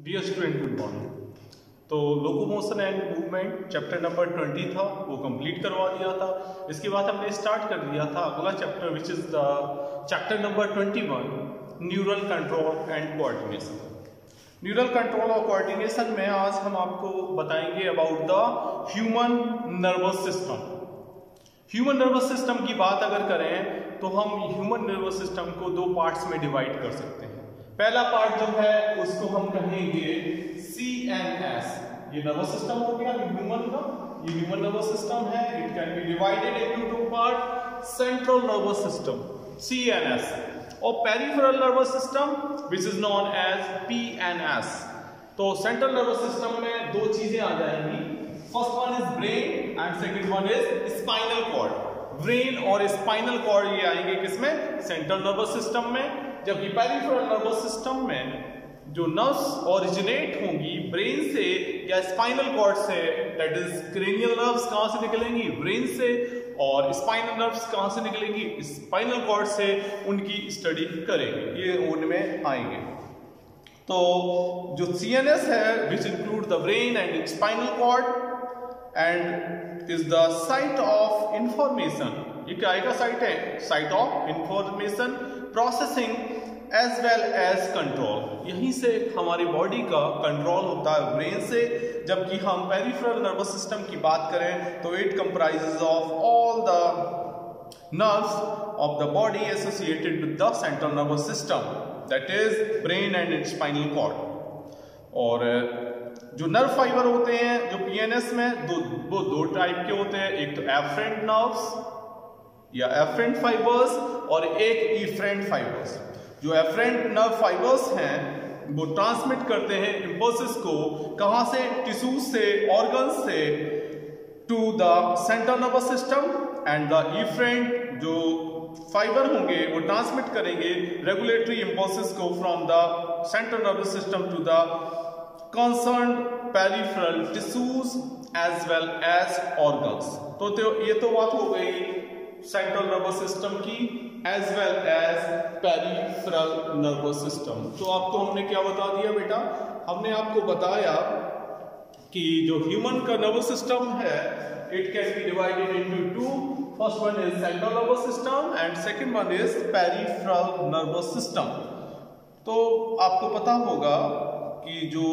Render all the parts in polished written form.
Dear student, good morning. तो locomotion and movement chapter number 20 था, वो कंप्लीट करवा दिया था। इसके बाद हमने स्टार्ट कर दिया था अगला chapter which is the chapter number 21, neural control and coordination. Neural control और कोऑर्डिनेशन में आज हम आपको बताएंगे about the human nervous system. Human nervous system की बात अगर करें तो हम ह्यूमन नर्वस सिस्टम को दो पार्ट्स में डिवाइड कर सकते हैं। पहला पार्ट जो है उसको हम कहेंगे CNS। ये नर्वस सिस्टम हो गया ह्यूमन का, ये ह्यूमन नर्वस सिस्टम है। It can be divided into two part, central nervous system CNS और peripheral nervous system which is known as PNS। तो सेंट्रल नर्वस सिस्टम में दो चीजें आ जाएंगी, first one is brain and second one is spinal cord. Brain और spinal cord ये आएंगे किसमें? सेंट्रल नर्वस सिस्टम में। जबकि पेरिफेरल नर्वस सिस्टम में जो नर्व्स ओरिजिनेट होंगी ब्रेन से या स्पाइनल कॉर्ड से, दैट इज क्रेनियल नर्व्स कहां से निकलेंगी? ब्रेन से। और स्पाइनल नर्व्स कहां से निकलेंगी? स्पाइनल कॉर्ड से। उनकी स्टडी करेंगे, ये उनमें आएंगे। तो जो CNS है which include the brain and spinal cord and is the site of information. ये क्या का साइट है? Site of information processing as well as control. यहीं से हमारी बॉडी का कंट्रोल होता है ब्रेन से। जबकि हम पेरिफेरल नर्वस सिस्टम की बात करें तो it comprises of all the nerves of the body associated with the central nervous system, that is brain and spinal cord. और जो नर्व फाइबर होते हैं जो PNS में वो दो टाइप के होते हैं, एक तो एफरेंट नर्व्स या एफरेंट फाइबर्स और एक इफरेंट फाइबर्स। जो एफरेंट नर्व फाइबर्स हैं वो ट्रांसमिट करते हैं इंपल्सेस को कहां से? टिश्यूज से, ऑर्गन्स से to the central nervous system. And the efferent जो फाइबर होंगे वो ट्रांसमिट करेंगे रेगुलेटरी इंपल्सेस को from the central nervous system to the concerned peripheral tissues as well as organs. तो ये तो बात हो गई सेंट्रल नर्वस सिस्टम की as well as peripheral nervous system. तो आपको हमने क्या बता दिया बेटा? हमने आपको बताया कि जो ह्यूमन का नर्वस सिस्टम है it can be divided into to, first one is central nervous system and second one is peripheral nervous system. तो आपको पता होगा कि जो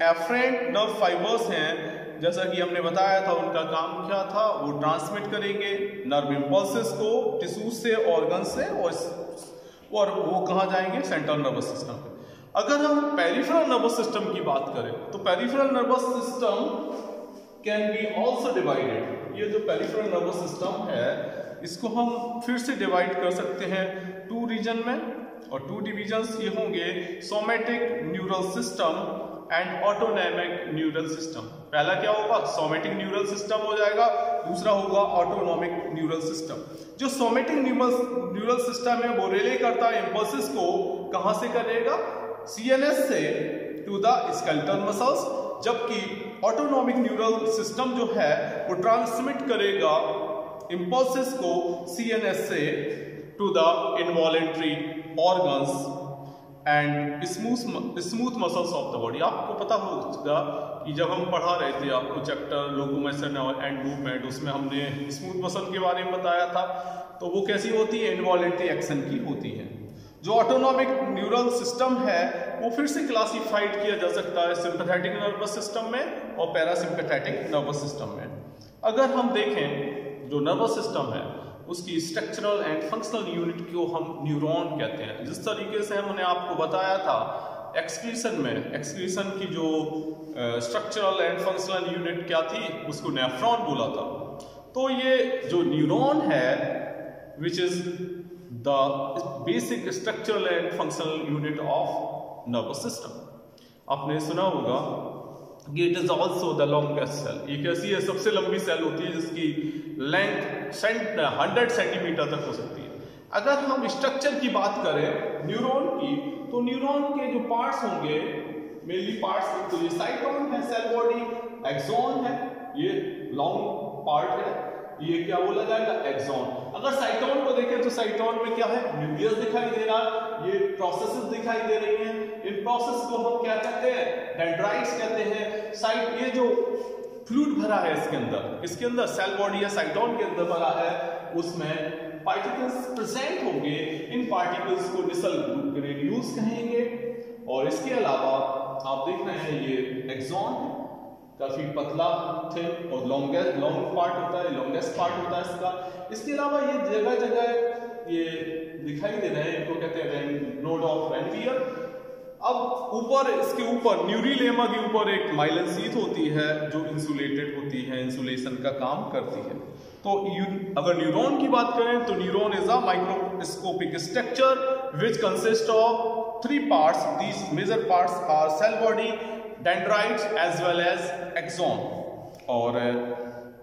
एफरेंट नर्व फाइबर्स हैं जैसा कि हमने बताया था उनका काम क्या था, वो ट्रांसमिट करेंगे नर्व इंपल्सेस को टिश्यूज से, ऑर्गन से, और वो कहां जाएंगे? सेंट्रल नर्वस सिस्टम पे। अगर हम पेरिफेरल नर्वस सिस्टम की बात करें तो peripheral nervous system can be also divided. ये जो पेरिफेरल नर्वस सिस्टम है इसको हम फिर से डिवाइड कर सकते हैं टू रीजन में, और टू डिविजन्स ये होंगे somatic neural system and autonomic neural system. पहला क्या होगा? सोमैटिक न्यूरल सिस्टम हो जाएगा, दूसरा होगा ऑटोनॉमिक न्यूरल सिस्टम। जो सोमैटिक न्यूरल सिस्टम है वो रिले करता है इंपल्सेस को कहां से करेगा? CNS से टू द स्केलेटल मसल्स। जबकि ऑटोनॉमिक न्यूरल सिस्टम जो है वो ट्रांसमिट करेगा इंपल्सेस को CNS से to the involuntary organs and smooth muscles of the body. आपको पता होगा कि जब हम पढ़ा रहे थे आपको चैप्टर लोकोमोशन एंड मूवमेंट, उसमें हमने स्मूथ मसल के बारे में बताया था। तो वो कैसी होती है? इनवॉलेंट्री एक्शन की होती है। जो ऑटोनॉमिक न्यूरल सिस्टम है वो फिर से क्लासिफाइड किया जा सकता है सिंपैथेटिक नर्वस सिस्टम में और पैरासिम्पैथेटिक नर्वस सिस्टम में। अगर हम देखें जो नर्वस सिस्टम है उसकी स्ट्रक्चरल एंड फंक्शनल यूनिट को हम न्यूरॉन कहते हैं। जिस तरीके से हमने आपको बताया था एक्सक्रीशन में, एक्सक्रीशन की जो स्ट्रक्चरल एंड फंक्शनल यूनिट क्या थी उसको नेफ्रॉन बोला था। तो ये जो न्यूरॉन है which is the basic structural and functional unit of nervous system. आपने सुना होगा कि it is also the longest cell. ये कैसी है? सबसे लंबी सेल होती है जिसकी लेंथ 100 सेंटीमीटर तक हो सकती है। अगर हम स्ट्रक्चर की बात करें न्यूरॉन की तो न्यूरॉन के जो पार्ट्स होंगे मेनली पार्ट्स, तो ये साइटोन है, सेल बॉडी, एक्सॉन है, ये लॉन्ग पार्ट है, ये क्या बोला जाएगा? एक्सॉन। अगर साइटोन को देखें तो साइटोन में क्या है? न्यूक्लियस दिखाई दे रहा है, ये प्रोसेसेस दिखाई दे रही हैं। इन प्रोसेस को हम क्या कहते हैं? डेंड्राइट्स कहते हैं। साइट ये जो फ्लूइड भरा है इसके अंदर सेल बॉडी या साइटोन के अंदर भरा है, उसमें पार्टिकल्स प्रेजेंट होंगे। इन पार्टिकल्स को निसल ग्रेन्यूल्स कहेंगे। और इसके अलावा आप देख रहे हैं ये एक्सॉन है, काफी पतला थे और लॉन्ग पार्ट होता है, लॉन्गेस्ट पार्ट होता है इसका। इसके अलावा ये जगह जगह ये दिखाई दे रहे हैं, इनको कहते हैं नोड ऑफ रेनवियर। अब ऊपर इसके ऊपर न्यूरीलेमा के ऊपर एक माइलिन शीथ होती है जो इंसुलेटेड होती है, इंसुलेशन का काम करती है। तो अगर न्यूरॉन की बात करें तो neuron is a microscopic structure which consist of 3 parts. These major parts are cell body, dendrites as well as axon. और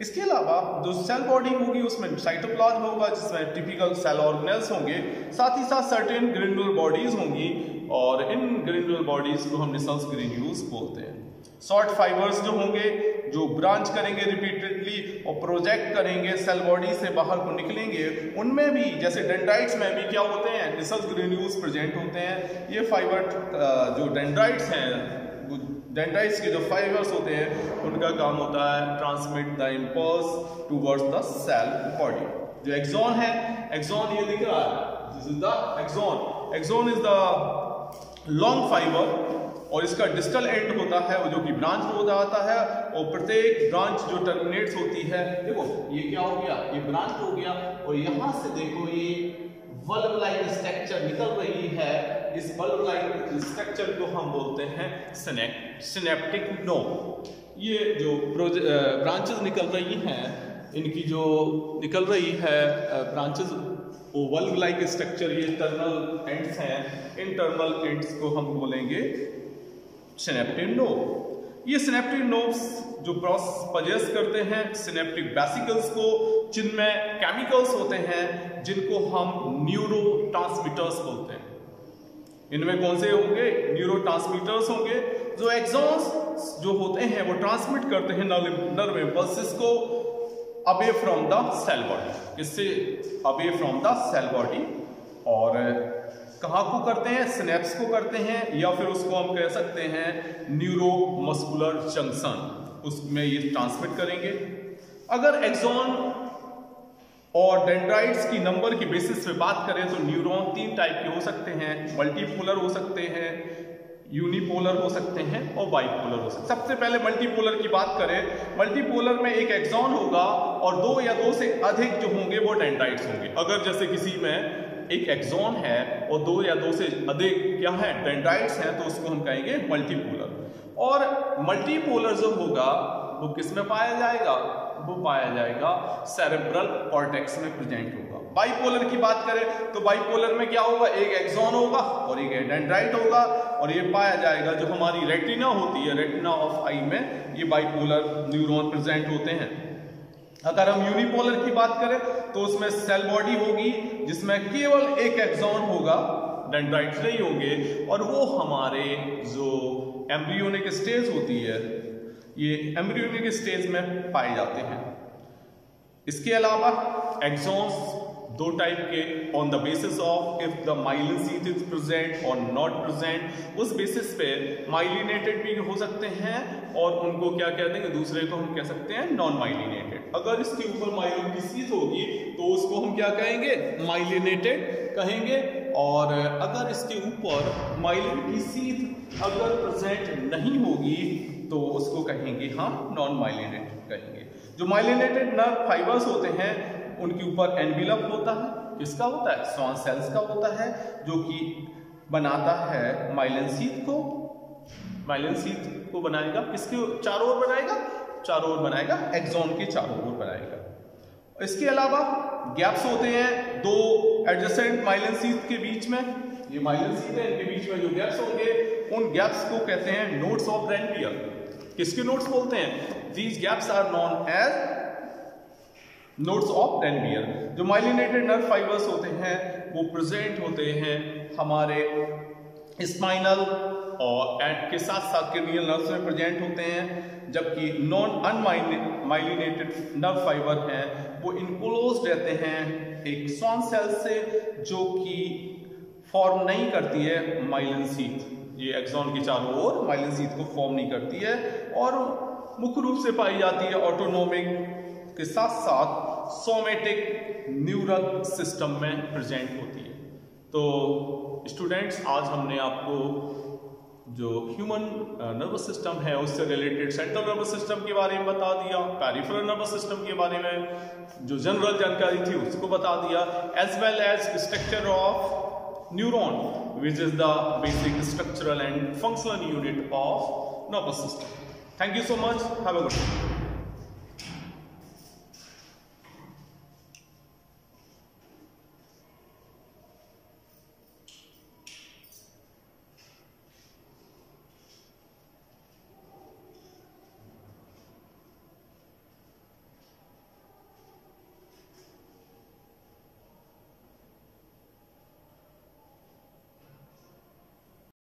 इसके अलावा जो सेल बॉडी होगी उसमें साइटोप्लाज्म होगा जिसमें टिपिकल सेल ऑर्गेनेल्स होंगे, साथ ही साथ सर्टेन ग्रेन्युलर बॉडीज होंगी और इन ग्रेन्युलर बॉडीज को हम निसल्स ग्रेन्यूल्स बोलते हैं। शॉर्ट फाइबर्स जो होंगे जो ब्रांच करेंगे रिपीटेडली और प्रोजेक्ट करेंगे सेल बॉडी से बाहर को निकलेंगे, उनमें भी जैसे डेंड्राइट्स में भी क्या होते हैं? निसल्स ग्रेन्यूल्स प्रेजेंट होते हैं। ये फाइबर जो डेंड्राइट्स हैं, डेंड्राइट्स के जो फाइबर्स होते हैं उनका काम होता है transmit the impulse towards the cell body. जो एक्सॉन है, एक्सॉन ये दिख रहा है, this is the axon. Axon is the long fibre और इसका डिस्टल एंड होता है वो जो कि ब्रांच हो जाता है और प्रत्येक ब्रांच जो टर्मिनेट्स होती है, देखो ये क्या हो गया? ये ब्रांच हो गया और यहां से देखो ये बल्ब लाइक स्ट्रक्चर निकल रही है। इस बल्ब लाइक स्ट्रक्चर को हम बोलते हैं सिनेप्टिक नोड। ये जो ब्रांचेस निकल रही हैं, इनकी जो निकल रही है ब्रांचेस वो बल्ब लाइक स्ट्रक्चर, ये टर्मिनल एंड्स हैं, इन टर्मिनल एंड्स को हम बोलेंगे सिनेप्टिक नोड। ये सिनेप्टिक नोड्स जो पजेस करते हैं सिनेप्टिक वेसिकल्स को, जिनमें केमिकल्स होते हैं जिनको हम न्यूरोट्रांसमीटर्स बोलते हैं। इनमें कौन से होंगे? न्यूरोट्रांसमीटर्स होंगे जो एक्सॉन्स जो होते हैं वो ट्रांसमिट करते हैं नर्व इम्पल्सेस को away from the cell body. किससे? Away from the cell body. और कहाँ को करते हैं? सिनेप्स को करते हैं, या फिर उसको हम कह सकते हैं न्यूरोमस्कुलर जंक्शन, उसमें ये ट्रांसमिट करेंगे। अगर एक्सॉन और डेंड्राइट्स की नंबर की बेसिस पे बात करें तो न्यूरॉन 3 टाइप के हो सकते हैं, मल्टीपोलर हो सकते हैं, यूनिपोलर हो सकते हैं और बाइपोलर हो सकते हैं। सबसे पहले मल्टीपोलर की बात करें, मल्टीपोलर में एक एक्सॉन होगा और 2 या 2 से अधिक जो होंगे वो डेंड्राइट्स होंगे। अगर जैसे किसी में एक एक्सॉन है और 2 या 2 से अधिक क्या है? डेंड्राइट्स हैं, तो उसको हम कहेंगे मल्टीपोलर। और मल्टीपोलर जो होगा वो किस में पाया जाएगा? वो पाया जाएगा सेरेब्रल कॉर्टेक्स में प्रेजेंट होगा। बाइपोलर की बात करें तो बाइपोलर में क्या होगा? एक एक्सॉन होगा और एक डेंड्राइट होगा और ये पाया जाएगा जो हमारी रेटिना होती है, रेटिना ऑफ आई में ये बाइपोलर न्यूरॉन प्रेजेंट होते हैं। अगर हम यूनिपोलर की बात करें तो उसमें सेल बॉडी होगी जिसमें केवल एक एक्सॉन होगा, डेंड्राइट्स नहीं होंगे, और वो हमारे जो एम्ब्रियोनिक स्टेज होती है, ये एम्ब्रियोनिक स्टेज में पाए जाते हैं। इसके अलावा एक्सॉन्स 2 टाइप के on the basis of if the myelin sheath is present और नॉट प्रेजेंट, उस बेसिस पे माइलिनेटेड भी हो सकते हैं और उनको क्या कह देंगे? दूसरे को हम कह सकते हैं नॉन माइलिनेटेड। अगर इसके ऊपर माइलिन की शीथ होगी तो उसको हम क्या कहेंगे? माइलिनेटेड कहेंगे। और अगर इसके ऊपर माइलिन की शीथ अगर प्रेजेंट नहीं होगी तो उसको कहेंगे हम नॉन माइलिनेटेड कहेंगे। जो माइलिनेटेड नर्व फाइबर्स होते हैं उनके ऊपर एनविलप होता है, किसका होता है? स्वान सेल्स का होता है, जो कि बनाता है माइलिन शीथ को। माइलिन शीथ को बनाएगा किसके चारों ओर बनाएगा? चारों ओर बनाएगा, एक्सॉन के चारों ओर बनाएगा। इसके अलावा गैप्स होते हैं 2 एडजेसेंट माइलिन शीथ के बीच में। ये माइलिन शीथ है, इनके बीच में जो गैप्स होंगे उन गैप्स को कहते हैं नोड्स ऑफ रेनवियर। किसके नोड्स बोलते हैं? These gaps are known as nodes of Ranvier. जो माइलिनेटेड नर्व फाइबर्स होते हैं वो प्रेजेंट होते हैं हमारे स्पाइनल और एंड के साथ साथ क्रेनियल नर्व्स में प्रेजेंट होते हैं, जबकि नॉन अनमाइलिनेटेड नर्व फाइबर हैं वो इनक्लोज्ड रहते हैं एक स्वान सेल से, जो कि फॉर्म नहीं करती है माइलिन शीथ, ये एक्सॉन के चारों ओर माइलिन शीथ को फॉर्म नहीं करती है और मुख्य रूप से पाई जाती है ऑटोनोमिक के साथ साथ सोमेटिक न्यूरल सिस्टम में प्रेजेंट होती है। तो स्टूडेंट्स, आज हमने आपको जो ह्यूमन नर्वस सिस्टम है उससे रिलेटेड सेंट्रल नर्वस सिस्टम के बारे में बता दिया, पेरिफेरल नर्वस सिस्टम के बारे में जो जनरल जानकारी थी उसको बता दिया, as well as structure of neuron which is the basic structural and functional unit of nervous system. Thank you so much, have a good day.